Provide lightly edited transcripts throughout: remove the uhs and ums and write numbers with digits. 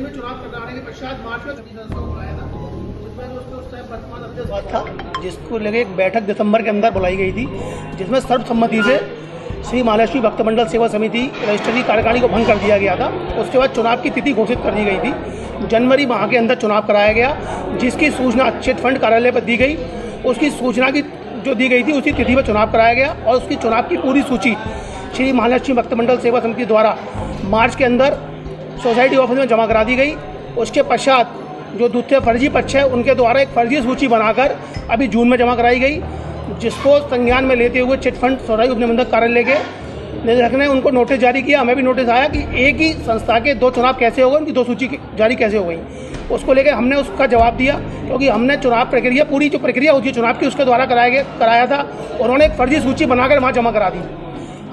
में चुनाव कराने के पश्चात मार्च में सदस्यों को बुलाया था, जिसमें उस टाइम वर्तमान अध्यक्ष था, जिसको लेके एक बैठक दिसंबर के अंदर बुलाई गई थी, जिसमें सर्वसम्मति से श्री महालक्ष्मी भक्त मंडल सेवा समिति रजिस्टर की कार्यकारिणी को भंग कर दिया गया था। उसके बाद चुनाव की तिथि घोषित कर दी गई थी। जनवरी माह के अंदर चुनाव कराया गया, जिसकी सूचना चिट फंड कार्यालय पर दी गई। उसकी सूचना की जो दी गई थी उसी तिथि पर चुनाव कराया गया और उसकी चुनाव की पूरी सूची श्री महालक्ष्मी भक्त मंडल सेवा समिति द्वारा मार्च के अंदर सोसाइटी ऑफिस में जमा करा दी गई। उसके पश्चात जो द्वितीय फर्जी पक्ष है उनके द्वारा एक फर्जी सूची बनाकर अभी जून में जमा कराई गई, जिसको संज्ञान में लेते हुए चिट फंड सोसाइटी उपनिबंधक कार्यालय के निदेशक ने उनको नोटिस जारी किया। हमें भी नोटिस आया कि एक ही संस्था के दो चुनाव कैसे हो गए, उनकी दो सूची जारी कैसे हो गई। उसको लेकर हमने उसका जवाब दिया, क्योंकि हमने चुनाव प्रक्रिया पूरी जो प्रक्रिया होती है चुनाव की उसके द्वारा कराया था। उन्होंने एक फर्जी सूची बनाकर वहाँ जमा करा दी।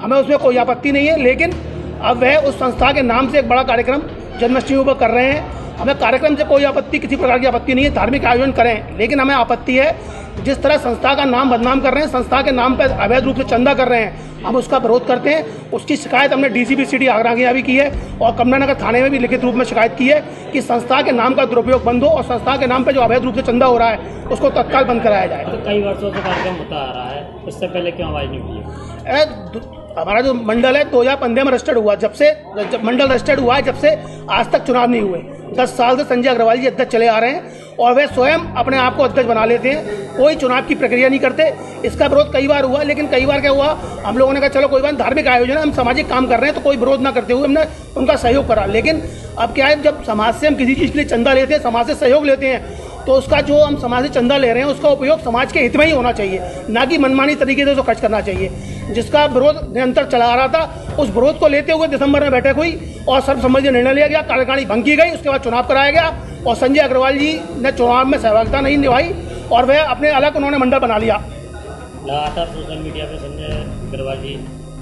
हमें उसमें कोई आपत्ति नहीं है, लेकिन अब वह उस संस्था के नाम से एक बड़ा कार्यक्रम जन्माष्टमी पर कर रहे हैं। हमें कार्यक्रम से कोई आपत्ति, किसी प्रकार की आपत्ति नहीं है, धार्मिक आयोजन करें, लेकिन हमें आपत्ति है जिस तरह संस्था का नाम बदनाम कर रहे हैं, संस्था के नाम पर अवैध रूप से चंदा कर रहे हैं, हम उसका विरोध करते हैं। उसकी शिकायत हमने डीसीपी सिटी आगरा के यहाँ भी की है और कमलानगर थाने में भी लिखित रूप में शिकायत की है कि संस्था के नाम का दुरुपयोग बंद हो और संस्था के नाम पर जो अवैध रूप से चंदा हो रहा है उसको तत्काल बंद कराया जाए। तो कई वर्षों से कार्यक्रम होता आ रहा है, उससे पहले क्यों आवाज नहीं हुई? हमारा जो मंडल है 2015 में रजिस्टर्ड हुआ, जब मंडल रजिस्टर्ड हुआ है जब से आज तक चुनाव नहीं हुए। 10 साल से संजय अग्रवाल जी अध्यक्ष चले आ रहे हैं और वे स्वयं अपने आप को अध्यक्ष बना लेते हैं, कोई चुनाव की प्रक्रिया नहीं करते। इसका विरोध कई बार हुआ, लेकिन कई बार क्या हुआ, हम लोगों ने कहा चलो कोई बात, धार्मिक आयोजन है, हम सामाजिक काम कर रहे हैं तो कोई विरोध ना करते हुए हमने उनका सहयोग करा। लेकिन अब क्या है, जब समाज से हम किसी चीज़ के लिए चंदा लेते हैं, समाज से सहयोग लेते हैं, तो उसका जो हम समाज से चंदा ले रहे हैं उसका उपयोग समाज के हित में ही होना चाहिए, ना कि मनमानी तरीके से उसको खर्च करना चाहिए। जिसका विरोध निरंतर चला आ रहा था, उस विरोध को लेते हुए दिसंबर में बैठक हुई और सर्वसम्मति निर्णय लिया गया, कार्यकारिणी भंग की गई। उसके बाद चुनाव कराया गया और संजय अग्रवाल जी ने चुनाव में सहभागिता नहीं निभाई और वह अपने अलग उन्होंने मंडल बना लिया। लगातार सोशल मीडिया पर संजय अग्रवाल जी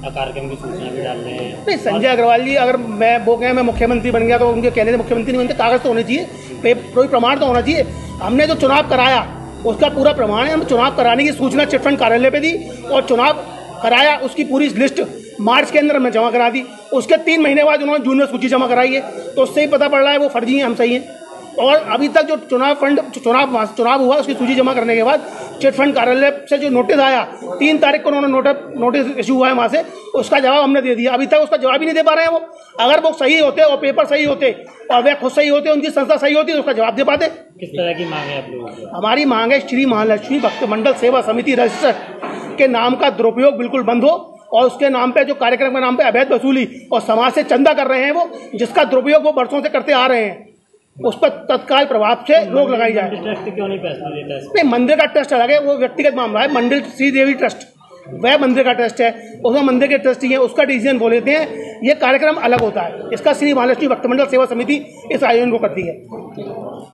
कार्यक्रम की सूचना भी डाल रहे हैं। नहीं, संजय अग्रवाल जी अगर मैं मुख्यमंत्री बन गया तो उनके कहने से मुख्यमंत्री नहीं बनते, कागज तो होने चाहिए, कोई प्रमाण तो होना चाहिए। हमने जो चुनाव कराया उसका पूरा प्रमाण है। हम चुनाव कराने की सूचना चिट फंड कार्यालय पे दी और चुनाव कराया, उसकी पूरी लिस्ट मार्च के अंदर हमने जमा करा दी। उसके 3 महीने बाद उन्होंने जून में सूची जमा कराई है, तो उससे ही पता पड़ रहा है वो फर्जी हैं, हम सही हैं। और अभी तक जो चुनाव हुआ उसकी सूची जमा करने के बाद चिट फंड कार्यालय से जो नोटिस आया 3 तारीख को उन्होंने नोटिस इशू हुआ है वहाँ से, उसका जवाब हमने दे दिया। अभी तक उसका जवाब ही नहीं दे पा रहे हैं वो। अगर वो सही होते और पेपर सही होते और वे खुद सही होते, उनकी संस्था सही होती तो उसका जवाब दे पाते। किस तरह की मांग है आप लोगों की? हमारी मांग है श्री महालक्ष्मी भक्त मंडल सेवा समिति रजिस्टर के नाम का दुरुपयोग बिल्कुल बंद हो और उसके नाम पे जो कार्यक्रम के नाम पे अवैध वसूली और समाज से चंदा कर रहे हैं वो, जिसका दुरुपयोग वो वर्षों से करते आ रहे हैं, उस पर तत्काल प्रभाव से रोक लगाई जाए। ट्रस्ट क्यों नहीं फैसला लेता है? नहीं, मंदिर का ट्रस्ट अलग है, वो व्यक्तिगत मामला है। मंदिर श्रीदेवी ट्रस्ट वह मंदिर का ट्रस्ट है, उसमें मंदिर के ट्रस्टी हैं, उसका डिसीजन वो लेते हैं। ये कार्यक्रम अलग होता है, इसका श्री महालक्ष्मी भक्त मंडल सेवा समिति इस आयोजन को करती है।